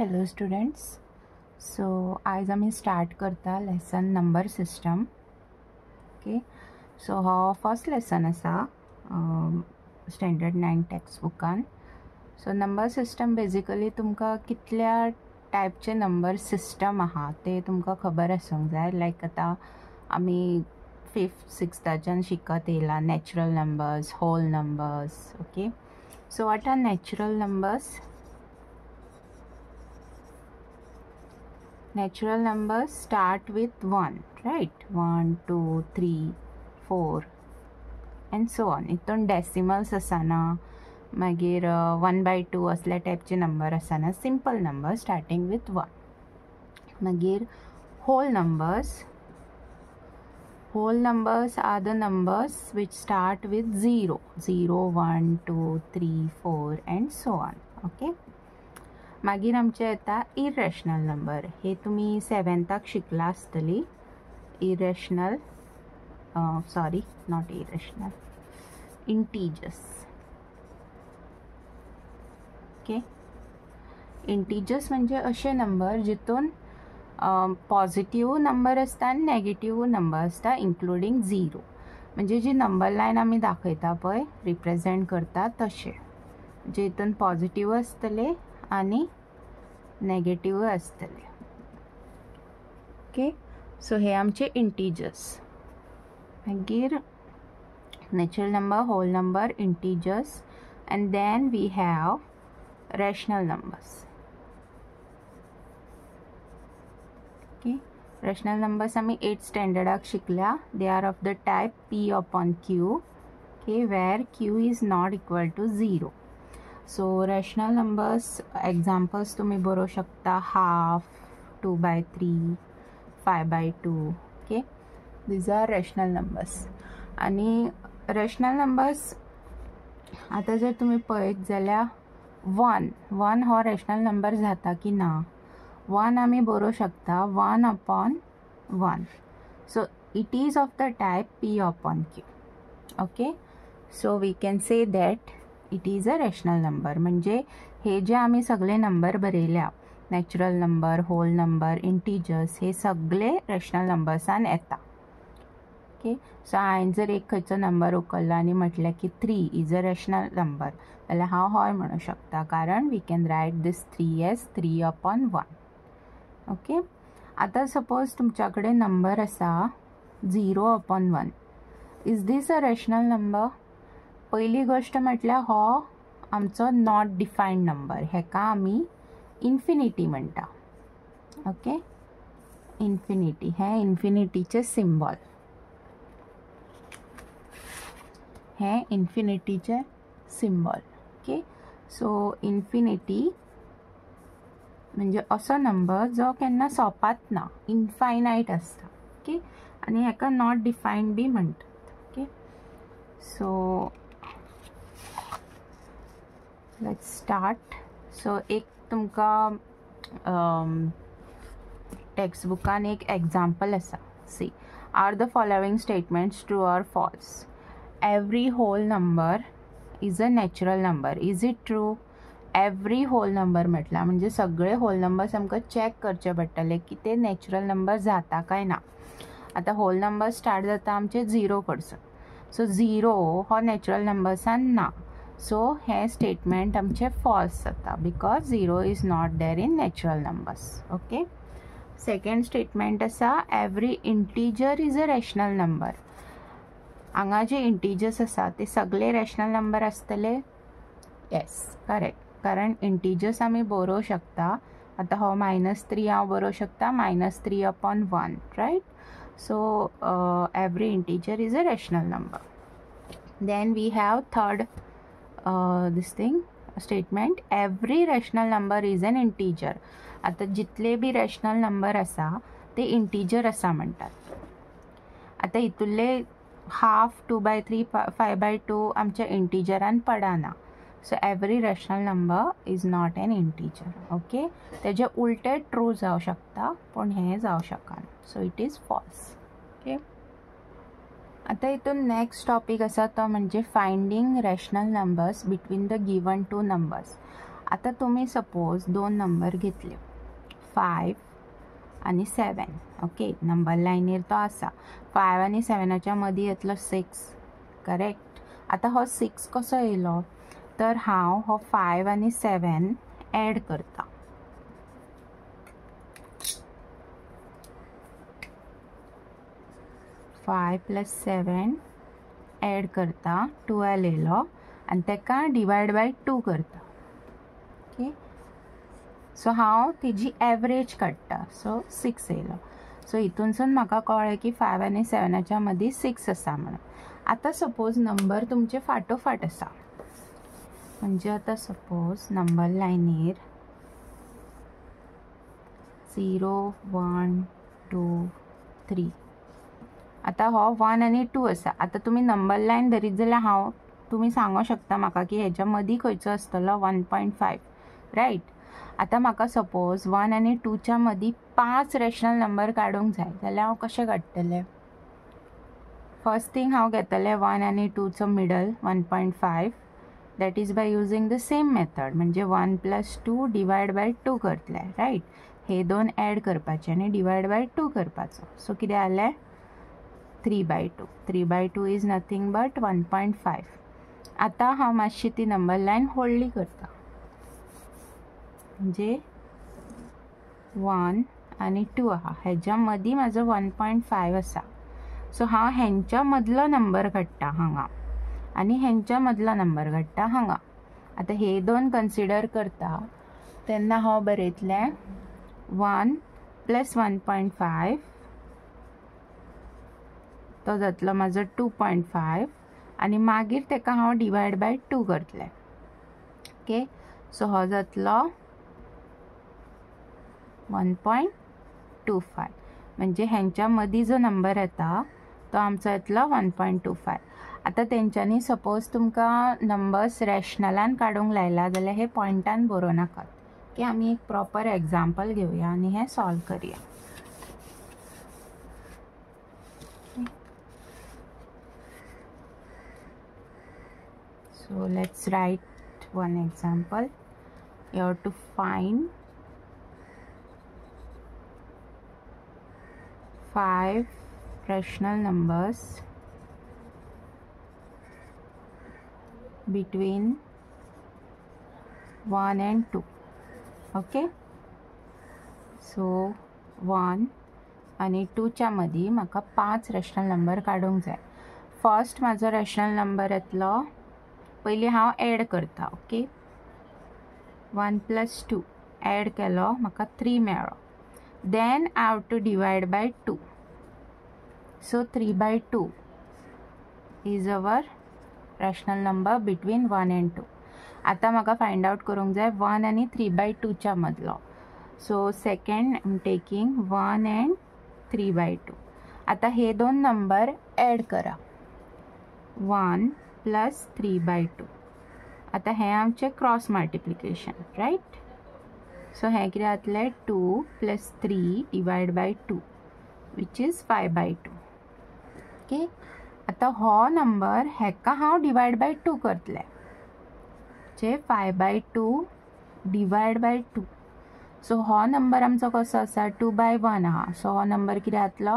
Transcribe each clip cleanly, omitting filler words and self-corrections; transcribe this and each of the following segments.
Hello students. So आज आम्ही start करता lesson number system. Okay, so हो फर्स्ट लेसन आसा स्टँडर्ड 9 टेक्स्ट बुकान. सो नंबर सिस्टम बेजिकली तुमकां कितल्या टायपचे नंबर सिस्टम आहा ते तुमकां खबर आसूंक जाय. लायक आतां आमी 5th 6th शिकत येयला natural numbers, whole numbers. Okay, so what are natural numbers? Natural numbers start with 1, right? 1, 2, 3, 4 and so on. इतून डेसिमल्स आसाना, मागीर 1/2 असल्या टायपचे नंबर आसाना. Simple number starting with 1. मागीर whole numbers. Whole numbers are the numbers which start with 0. 0, 1, 2, 3, 4 and so on. Okay. मागीर आमचे येता इरेशनल नंबर. हे तुम्ही 7th शिकला आसतली. Irrational sorry not irrational, integers. Okay, integers म्हणजे असे नंबर जितून पॉझिटिव्ह नंबर आसता आनी नेगेटिव्ह नंबर आसता इन्क्लुडींग 0. म्हणजे जी नंबर लायन आमी दाखयता पळय, रिप्रेझेंट करता तशें, जे हितून पॉझिटिव्ह आसतले आणि नेगेटिव्ह आसतले. ओके, सो हे आमचे इंटिजर्स. मागीर natural number, whole number, integers and then we have rational numbers. Okay, rational numbers आमी 8th स्टँडर्डाक शिकल्या. They are of the type P/Q. Okay, where Q is not equal to 0. So rational numbers examples तुम्ही बरोवं शकता. Half, 2/3, 5/2. Okay, these are rational numbers. आणि rational numbers आता जर तुम्ही पळयत जाल्यार 1 हो रॅशनल नंबर जाता की ना? 1 आमी बरोवं शकता 1/1. So it is of the type P/Q. Okay, so we can say that it is a rational number. म्हणजे हे जे आम्ही सगळे नंबर बरयल्या, natural number, whole number, integers, हे सगळे रॅशनल नंबर्सान येता. ओके, सो हांवें जर एक खंयचो नंबर उखल्लो आनी म्हटलें की 3 इज अ रॅशनल नंबर, जाल्यार हांव हय म्हणूं शकता, कारण we can write this 3 as 3/1. Okay, आतां सपोज तुमच्या कडेन नंबर आसा 0/1. Is this a rational number? पहिली गोष्ट म्हटल्यार हो आमचो नॉट डिफायन्ड नंबर. हेका आमी इन्फिनिटी म्हणटा. ओके, इन्फिनिटी, हे इन्फिनिटीचे सिम्बॉल. हे इन्फिनिटीचे सिम्बॉल. ओके, सो इन्फिनिटी म्हणजे असो नंबर जो केन्ना सोंपात ना, इनफायनायट आसता. ओके, आनी हेका नॉट डिफायन्ड बी म्हणटात. Okay, so let's start. So एक तुमकां टेक्स्ट बुकान एक एग्जाम्पल आसा. See, are the following statements true or false? Every whole number is a natural number. Is it true? Every whole number म्हटल्यार म्हणजे सगळे होल नंबर्स आमकां चॅक करचे पडटले की ते नॅचरल नंबर जाता काय ना. आतां होल नंबर स्टार्ट जाता आमचे 0 कडसून. सो 0 हो नॅचरल नंबर्सान ना. सो हे स्टेटमेंट आमचे फॉल्स जाता, because 0 is not there in natural numbers. Okay, second statement आसा every integer is a rational number. हांगा जे इंटिजर्स आसा ते सगळे रॅशनल नंबर आसतले? येस, करेक्ट, कारण इंटिजर्स आमी बरोवं शकता. आतां हो -3 हांव बरोवं शकता -3/1, right? So every integer is a rational number. Then we have third this thing statement every rational number is an integer. आता जितले बी रॅशनल नंबर आसा ते इंटिजर आसा म्हणटात. आता हितुल्ले हाफ, 2/3, 5/2 आमच्या इंटिजरान पडना. So every rational number is not an integer. Okay, तेजे उलटे ट्रू जावं शकता, पण हे जावं शकना. So it is false. Okay, आता हितून नेक्स्ट टॉपिक आसा तो म्हणजे finding rational numbers between the given two numbers. आता तुम्ही सपोज दोन नंबर घेतले 5 आणि 7. ओके, नंबर लायनीर तो आसा 5 आणि 7च्या मदीं येतलो 6. करेक्ट. आता हो 6 कसो येयलो तर हांव हो 5 आणि 7 ॲड करता. फाय प्लस 7 ॲड करता, 12 येयलो आनी तेका डिवायड बाय 2 करता. ओके, सो हांव तेजी एवरेज काडटा. सो 6 येयलो. सो हितूनसून म्हाका कळ्ळें की 5 आणि 7च्या मदीं 6 आसा म्हणून. आतां सपोज नंबर तुमचे फाटोफाट आसा, म्हणजे आतां सपोज नंबर लायनीर 0 1 2 3. आतां हो 1 आणि 2 आसा. आतां तुमी नंबर लायन धरीत जाल्यार तुमी सांगूं शकता म्हाका की हेच्या मदीं खंयचो आसतलो 1.5. रायट. आतां म्हाका सपोज 1 आणि 2च्या मदीं 5 रॅशनल नंबर काडूंक जाय जाल्यार हांव कशें काडटलें? फर्स्ट थिंग हांव घेतलें 1 आणि 2चो middle 1.5. That is by using the same method, म्हणजे 1 + 2 डिवायड बाय 2 करतले. रायट. हे दोन ॲड करपाचे आनी डिवायड बाय 2 करपाचो. सो कितें जालें? 3/2. 3/2 इज नथींग बट 1.5. आतां हांव मातशी ती नंबर लायन व्हडली करता, म्हणजे 1 आणि 2 आहा हेच्या मदीं म्हाजो 1.5 आसा. सो हांव हेंच्या मदलो नंबर काडटा हांगा आनी हेंच्या मदलो नंबर काडटा हांगा. आतां हे दोन कन्सिडर करता तेन्ना हांव बरयतलें 1 + 1.5 तो जातलो म्हाजो 2.5 आनी मागीर तेका हांव डिवायड बाय 2 करतलें. ओके, सो हो जातलो 1.25. म्हणजे हेंच्या मदीं जो नंबर येता तो आमचो येतलो 1.25. आतां तेंच्यांनी सपोज तुमकां नंबर्स रॅशनलान काडूंक लायला जाल्यार हे पॉयंटान बरोव नाकात. ओके, आमी एक प्रॉपर एग्जाम्पल घेवया आनी हें सॉल्व करया. So let's write one example. You have to find 5 rational numbers between 1 and 2. Okay, so 1 आणि 2च्या मदीं म्हाका 5 रॅशनल नंबर काडूंक जाय. फर्स्ट म्हाजो रॅशनल नंबर येतलो, पयलीं हांव ॲड करता. ओके, 1 + 2 ॲड केलो म्हाका 3 मेळ्ळो. Then I have to divide by 2. So 3/2 is our rational number between 1 and 2. आतां म्हाका फायंड आउट करूंक जाय 1 आणि 3/2च्या मदलो. So second I am taking 1 and 3/2. आतां हे दोन नंबर ॲड करा, 1 + 3/2. आतां हें आमचें क्रॉस मल्टिप्लिकेशन. रायट. सो हें कितें जातलें 2 + 3 divided by 2 which is 5/2. Okay, आतां हो नंबर हेका हांव डिवायड बाय 2 करतलें, जे 5/2 डिवायड बाय 2. सो हो नंबर आमचो कसो आसा 2/1 आहा. सो हो नंबर कितें जातलो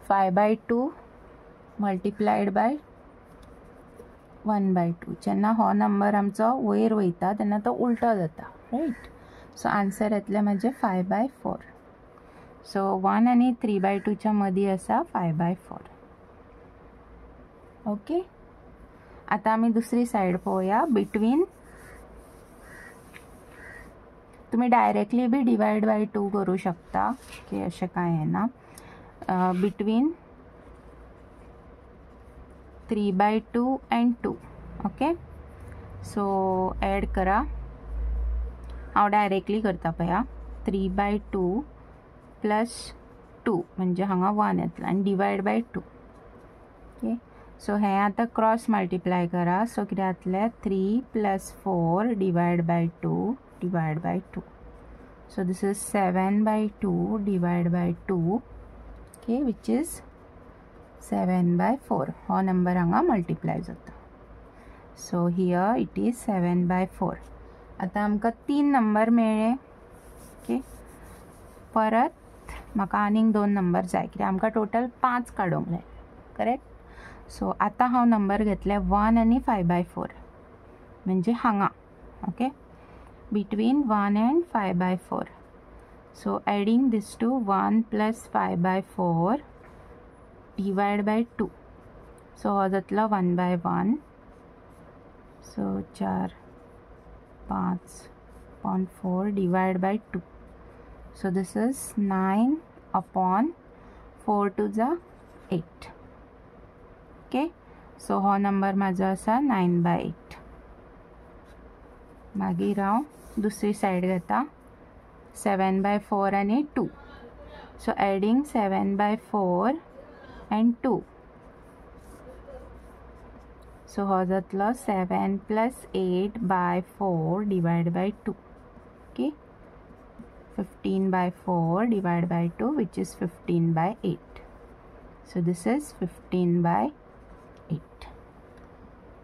5/2 मल्टिप्लायड बाय 1/2. जेन्ना हो नंबर आमचो वयर वयता तेन्ना तो उलटो जाता. रायट. सो आन्सर येतलें म्हाजें 5/4. सो 1 आणि 3/2च्या मदीं आसा 5/4. ओके, आतां आमी दुसरी सायड पळोवया. बिटवीन, तुमी डायरेक्टली बी डिवायड बाय 2 करूं शकता. ओके, अशें कांय येना. Between 3/2 and 2. Okay, so add करा. हांव डायरेक्टली करता पळया. 3/2 + 2 म्हणजे हांगा 1 येतलो आनी डिवायड बाय 2. ओके, सो हें आतां क्रॉस मल्टिप्लाय करा. सो कितें जातलें 3 + 4 divided by 2 divided by 2. So this is 7/2 divided by 2. Okay, which is 7/4. हो नंबर हांगा मल्टिप्लाय जाता. So here it is 7/4. आता आमकां 3 नंबर मेळ्ळे. ओके, परत म्हाका आनीक 2 नंबर जाय कित्याक आमकां टोटल 5 काडूंक जाय. करेक्ट. सो आतां हांव नंबर घेतले 1 आनी 5/4 म्हणजे हांगा. Okay, between 1 and 5/4. So adding this to 1 plus 5/4 divide by 2. So हो जातलो 1/1. So 4, 5/4 divide by 2. So this is 9/4 to the 8. Okay, so हो नंबर माझो आसा 9/8. मागीर हांव दुसरी सायड घेता 7/4 आणि 2. So adding 7/4 and 2. So हो जातलो 7 plus 8/4 divided by 2. Okay, 15/4 divided by 2, which is 15/8. So this is 15/8.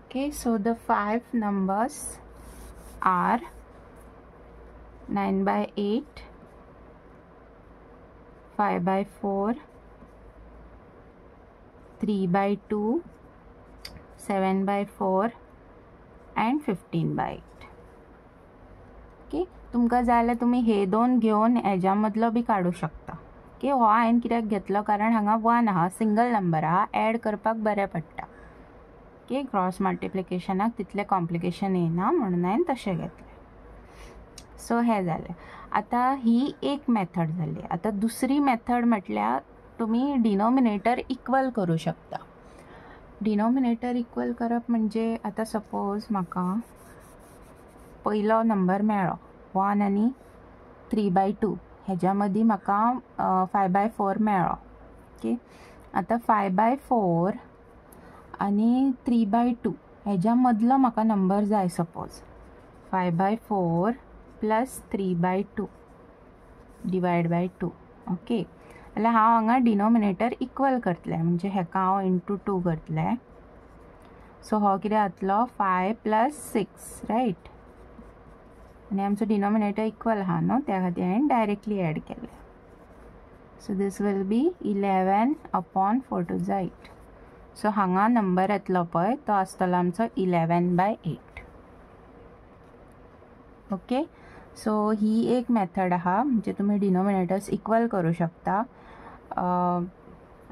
Okay, so the 5 numbers are 9/8, 5/4, 3/2, 7/4 and 15/8. Okay, तुमकां जाय जाल्यार तुमी हे दोन घेवन हेज्या मदलो बी काडू शकता. ओके, हो हांवें कित्याक घेतलो कारण हांगा 1 आहा, सिंगल नंबर आहा, एड करपाक बरें पडटा. ओके, क्रॉस मल्टिप्लिकेशनाक तितलें कॉम्प्लिकेशन येना म्हणून हांवें तशें घेतलें. सो हे जालें. आतां ही एक मेथड जाली. आतां दुसरी मेथड म्हटल्यार तुमी डिनोमिनेटर इक्वल करूं शकता. डिनोमिनेटर इक्वल करप म्हणजे आतां सपोज म्हाका पयलो नंबर मेळ्ळो 1 आनी 3/2. हेज्या मदीं म्हाका 5/4 मेळ्ळो. ओके, आतां 5/4 आनी 3/2 हेज्या मदलो म्हाका नंबर जाय. Suppose 5/4 plus 3/2 divided by 2. Okay, जाल्यार हांव हांगा डिनोमिनेटर इक्वल करतलें म्हणजे हेका हांव इंटू 2 करतलें. सो हो कितें जातलो 5 plus 6, रायट. आनी आमचो डिनोमिनेटर इक्वल आहा न्हू, त्या खातीर हांवें डायरेक्टली एड केलें. So this will be 11/4 to the 8. सो हांगा नंबर येतलो पळय तो आसतलो आमचो 11/8. ओके, सो ही एक मेथड आहा म्हणजे तुमी डिनोमिनेटर्स इक्वल करूं शकता.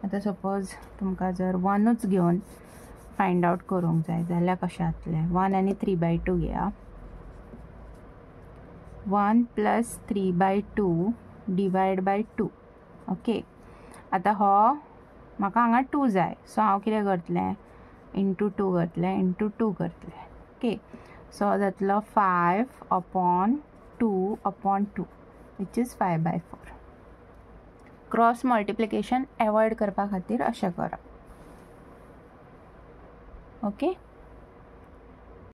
आतां सपोज तुमकां जर 1च घेवन फायंड आउट करूंक जाय जाल्यार कशें जातलें. 1 आनी 3/2 घेया. 1 plus 3/2 डिवायड बाय 2. ओके, आतां हो म्हाका हांगा 2 जाय. सो हांव कितें करतलें, इंटू 2 करतलें, इंटू 2 करतलें. ओके, सो हो जातलो 5/2/2 which is 5/4. Cross multiplication avoid करपा खातीर अशें करप. ओके.